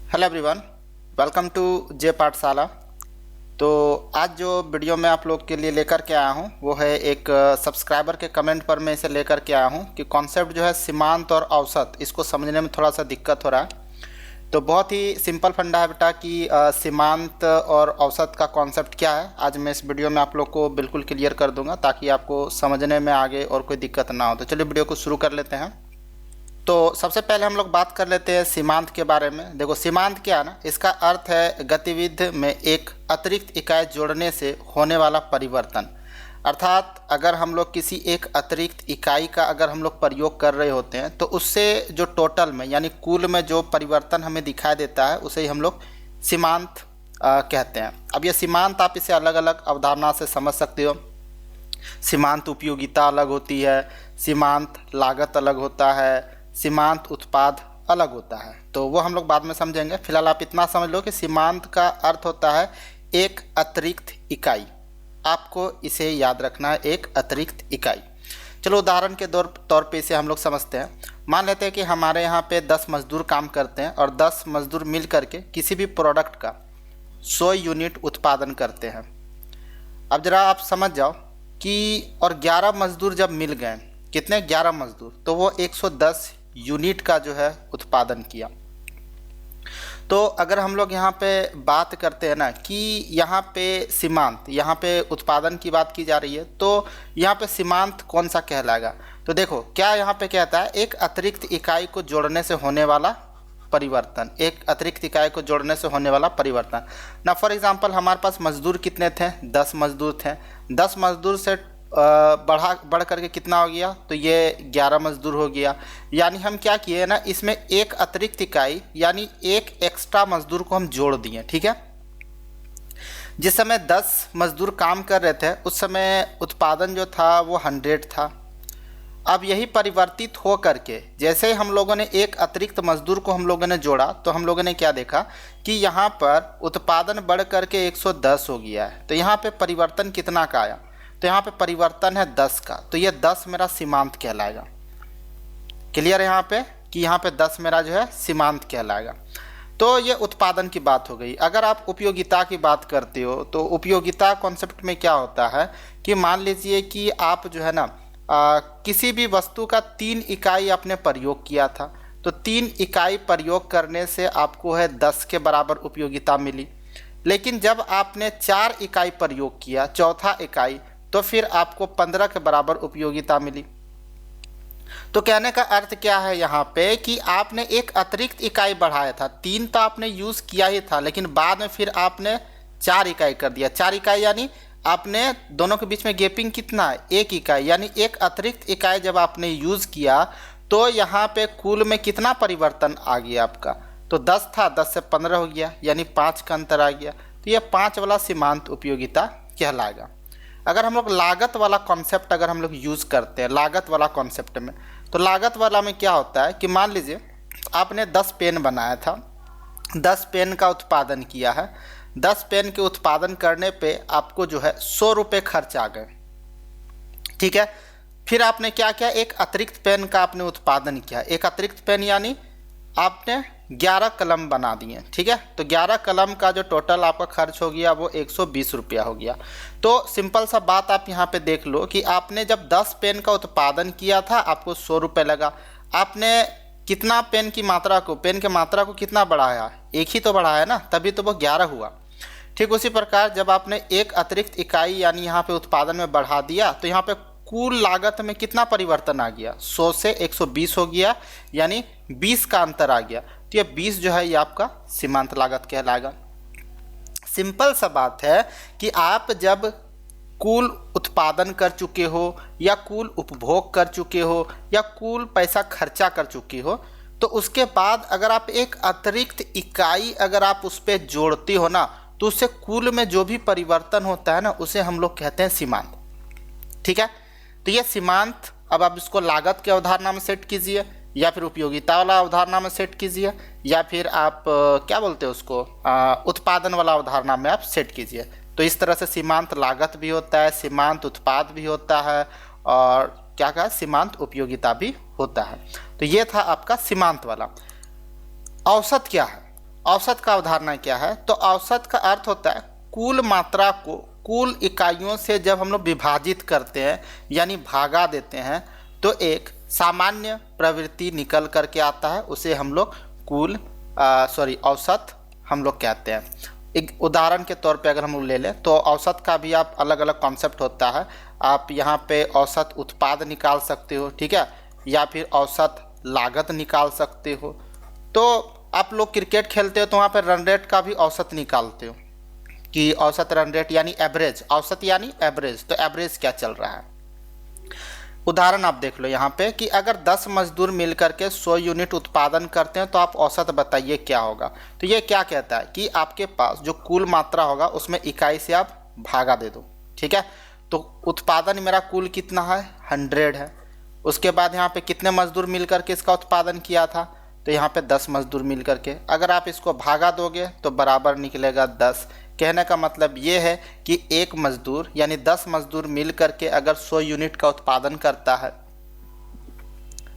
Hello everyone, welcome to जे पाठशाला। तो आज जो वीडियो मैं आप लोग के लिए लेकर के आया हूँ वो है एक सब्सक्राइबर के कमेंट पर मैं इसे लेकर के आया हूँ कि कॉन्सेप्ट जो है सीमांत और औसत, इसको समझने में थोड़ा सा दिक्कत हो रहा है। तो बहुत ही सिंपल फंडा है बेटा कि सीमांत और औसत का कॉन्सेप्ट क्या है, आज मैं इस वीडियो में आप लोग को बिल्कुल क्लियर कर दूंगा ताकि आपको समझने में आगे और कोई दिक्कत ना हो। तो चलिए वीडियो को शुरू कर लेते हैं। तो सबसे पहले हम लोग बात कर लेते हैं सीमांत के बारे में। देखो सीमांत क्या है ना, इसका अर्थ है गतिविधि में एक अतिरिक्त इकाई जोड़ने से होने वाला परिवर्तन। अर्थात अगर हम लोग किसी एक अतिरिक्त इकाई का अगर हम लोग प्रयोग कर रहे होते हैं तो उससे जो टोटल में यानी कुल में जो परिवर्तन हमें दिखाई देता है उसे ही हम लोग सीमांत कहते हैं। अब ये सीमांत आप इसे अलग अलग अवधारणा से समझ सकते हो। सीमांत उपयोगिता अलग होती है, सीमांत लागत अलग होता है, सीमांत उत्पाद अलग होता है। तो वो हम लोग बाद में समझेंगे। फिलहाल आप इतना समझ लो कि सीमांत का अर्थ होता है एक अतिरिक्त इकाई। आपको इसे याद रखना है, एक अतिरिक्त इकाई। चलो उदाहरण के तौर पे इसे हम लोग समझते हैं। मान लेते हैं कि हमारे यहाँ पे 10 मजदूर काम करते हैं और 10 मजदूर मिल करके किसी भी प्रोडक्ट का 100 यूनिट उत्पादन करते हैं। अब ज़रा आप समझ जाओ कि और 11 मजदूर जब मिल गए, कितने 11 मजदूर, तो वो 110 यूनिट का जो है उत्पादन किया। तो अगर हम लोग यहाँ पे बात करते हैं ना कि यहाँ पे सीमांत, यहाँ पे उत्पादन की बात की जा रही है, तो यहाँ पे सीमांत कौन सा कहलाएगा। तो देखो क्या यहाँ पे कहता है, एक अतिरिक्त इकाई को जोड़ने से होने वाला परिवर्तन। एक अतिरिक्त इकाई को जोड़ने से होने वाला परिवर्तन ना। फॉर एग्जांपल हमारे पास मजदूर कितने थे, 10 मजदूर थे। 10 मजदूर से बढ़ करके कितना हो गया, तो ये 11 मजदूर हो गया। यानी हम क्या किए ना, इसमें एक अतिरिक्त इकाई यानी एक एक्स्ट्रा मजदूर को हम जोड़ दिए। ठीक है, जिस समय 10 मजदूर काम कर रहे थे उस समय उत्पादन जो था वो 100 था। अब यही परिवर्तित हो करके जैसे हम लोगों ने एक अतिरिक्त मजदूर को हम लोगों ने जोड़ा तो हम लोगों ने क्या देखा कि यहाँ पर उत्पादन बढ़ करके 110 हो गया है। तो यहाँ पे परिवर्तन कितना का आया, तो यहाँ पे परिवर्तन है 10 का। तो ये 10 मेरा सीमांत कहलाएगा। क्लियर है यहाँ पे कि यहाँ पे 10 मेरा जो है सीमांत कहलाएगा। तो ये उत्पादन की बात हो गई। अगर आप उपयोगिता की बात करते हो तो उपयोगिता कॉन्सेप्ट में क्या होता है कि मान लीजिए कि आप जो है ना किसी भी वस्तु का 3 इकाई आपने प्रयोग किया था, तो 3 इकाई प्रयोग करने से आपको है 10 के बराबर उपयोगिता मिली। लेकिन जब आपने 4 इकाई प्रयोग किया, चौथा इकाई, तो फिर आपको 15 के बराबर उपयोगिता मिली। तो कहने का अर्थ क्या है यहाँ पे कि आपने एक अतिरिक्त इकाई बढ़ाया था। 3 तो आपने यूज़ किया ही था, लेकिन बाद में फिर आपने 4 इकाई कर दिया। 4 इकाई यानी आपने दोनों के बीच में गैपिंग कितना है, 1 इकाई। यानी एक अतिरिक्त इकाई जब आपने यूज़ किया तो यहाँ पे कुल में कितना परिवर्तन आ गया आपका, तो 10 था, 10 से 15 हो गया, यानी 5 का अंतर आ गया। तो ये 5 वाला सीमांत उपयोगिता कहलाएगा। अगर हम लोग लागत वाला कॉन्सेप्ट अगर हम लोग यूज़ करते हैं लागत वाला कॉन्सेप्ट में, तो लागत वाला में क्या होता है कि मान लीजिए आपने 10 पेन बनाया था, 10 पेन का उत्पादन किया है। 10 पेन के उत्पादन करने पे आपको जो है 100 रुपये खर्च आ गए। ठीक है, फिर आपने क्या किया, एक अतिरिक्त पेन का आपने उत्पादन किया। एक अतिरिक्त पेन यानी आपने 11 कलम बना दिए। ठीक है, तो 11 कलम का जो टोटल आपका खर्च हो गया वो 120 रुपया हो गया। तो सिंपल सा बात आप यहाँ पे देख लो कि आपने जब 10 पेन का उत्पादन किया था आपको 100 रुपये लगा। आपने कितना पेन की मात्रा को कितना बढ़ाया, एक ही तो बढ़ाया ना, तभी तो वो 11 हुआ। ठीक उसी प्रकार जब आपने एक अतिरिक्त इकाई यानी यहाँ पे उत्पादन में बढ़ा दिया तो यहाँ पे कुल लागत में कितना परिवर्तन आ गया, 100 से 120 हो गया, यानी 20 का अंतर आ गया। तो ये 20 जो है ये आपका सीमांत लागत कहलाएगा। सिंपल सा बात है कि आप जब कुल उत्पादन कर चुके हो या कुल उपभोग कर चुके हो या कुल पैसा खर्चा कर चुके हो, तो उसके बाद अगर आप एक अतिरिक्त इकाई अगर आप उस पर जोड़ते हो ना, तो उससे कुल में जो भी परिवर्तन होता है ना उसे हम लोग कहते हैं सीमांत। ठीक है, तो ये सीमांत अब आप इसको लागत के अवधारणा में सेट कीजिए या फिर उपयोगिता वाला अवधारणा में सेट कीजिए या फिर आप क्या बोलते हैं उसको उत्पादन वाला अवधारणा में आप सेट कीजिए। तो इस तरह से सीमांत लागत भी होता है, सीमांत उत्पाद भी होता है और क्या कहा सीमांत उपयोगिता भी होता है। तो ये था आपका सीमांत वाला। औसत क्या है, औसत का अवधारणा क्या है? तो औसत का अर्थ होता है कुल मात्रा को कुल इकाइयों से जब हम लोग विभाजित करते हैं यानी भागा देते हैं तो एक सामान्य प्रवृत्ति निकल करके आता है, उसे हम लोग औसत हम लोग कहते हैं। एक उदाहरण के तौर पे अगर हम लोग ले लें तो औसत का भी आप अलग अलग कॉन्सेप्ट होता है। आप यहाँ पे औसत उत्पाद निकाल सकते हो, ठीक है, या फिर औसत लागत निकाल सकते हो। तो आप लोग क्रिकेट खेलते हो तो वहाँ पे रन रेट का भी औसत निकालते हो कि औसत रन रेट यानी एवरेज, औसत यानी एवरेज, तो एवरेज क्या चल रहा है। उदाहरण आप देख लो यहाँ पे कि अगर 10 मजदूर मिलकर के 100 यूनिट उत्पादन करते हैं तो आप औसत बताइए क्या होगा। तो ये क्या कहता है कि आपके पास जो कुल मात्रा होगा उसमें इकाई से आप भागा दे दो, ठीक है। तो उत्पादन मेरा कुल कितना है? 100 है। उसके बाद यहाँ पे कितने मजदूर मिल करके इसका उत्पादन किया था? तो यहाँ पे 10 मजदूर मिल करके, अगर आप इसको भागा दोगे तो बराबर निकलेगा 10। कहने का मतलब ये है कि एक मजदूर यानी 10 मजदूर मिल करके अगर 100 यूनिट का उत्पादन करता है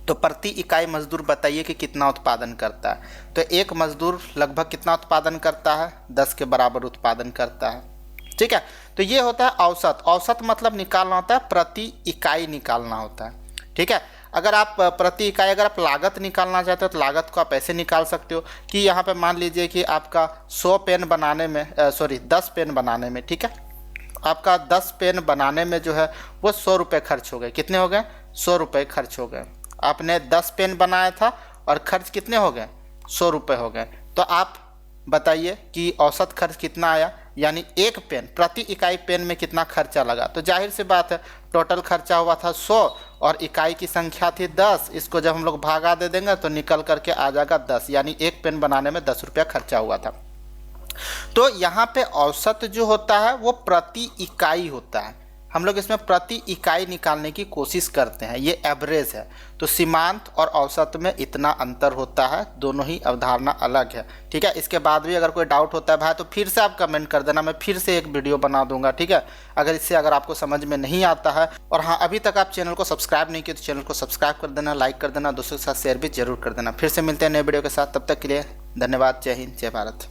तो प्रति इकाई मजदूर बताइए कि कितना उत्पादन करता है। तो एक मजदूर लगभग कितना उत्पादन करता है? 10 के बराबर उत्पादन करता है, ठीक है। तो ये होता है औसत। औसत मतलब निकालना होता है, प्रति इकाई निकालना होता है, ठीक है। अगर आप प्रति इकाई अगर आप लागत निकालना चाहते हो तो लागत को आप ऐसे निकाल सकते हो कि यहाँ पे मान लीजिए कि आपका 100 पेन बनाने में 10 पेन बनाने में, ठीक है, आपका 10 पेन बनाने में जो है वो 100 रुपये खर्च हो गए। कितने हो गए? 100 रुपये खर्च हो गए। आपने 10 पेन बनाया था और खर्च कितने हो गए? 100 रुपये हो गए। तो आप बताइए कि औसत खर्च कितना आया, यानी एक पेन प्रति इकाई पेन में कितना खर्चा लगा। तो जाहिर सी बात है टोटल खर्चा हुआ था 100 और इकाई की संख्या थी 10। इसको जब हम लोग भागा दे देंगे तो निकल करके आ जाएगा 10, यानी एक पेन बनाने में 10 रुपया खर्चा हुआ था। तो यहाँ पे औसत जो होता है वो प्रति इकाई होता है। हम लोग इसमें प्रति इकाई निकालने की कोशिश करते हैं, ये एवरेज है। तो सीमांत और औसत में इतना अंतर होता है, दोनों ही अवधारणा अलग है, ठीक है। इसके बाद भी अगर कोई डाउट होता है भाई तो फिर से आप कमेंट कर देना, मैं फिर से एक वीडियो बना दूंगा, ठीक है। अगर आपको समझ में नहीं आता है और हाँ अभी तक आप चैनल को सब्सक्राइब नहीं किए तो चैनल को सब्सक्राइब कर देना, लाइक कर देना, दोस्तों के साथ शेयर भी जरूर कर देना। फिर से मिलते हैं नए वीडियो के साथ, तब तक के लिए धन्यवाद। जय हिंद, जय भारत।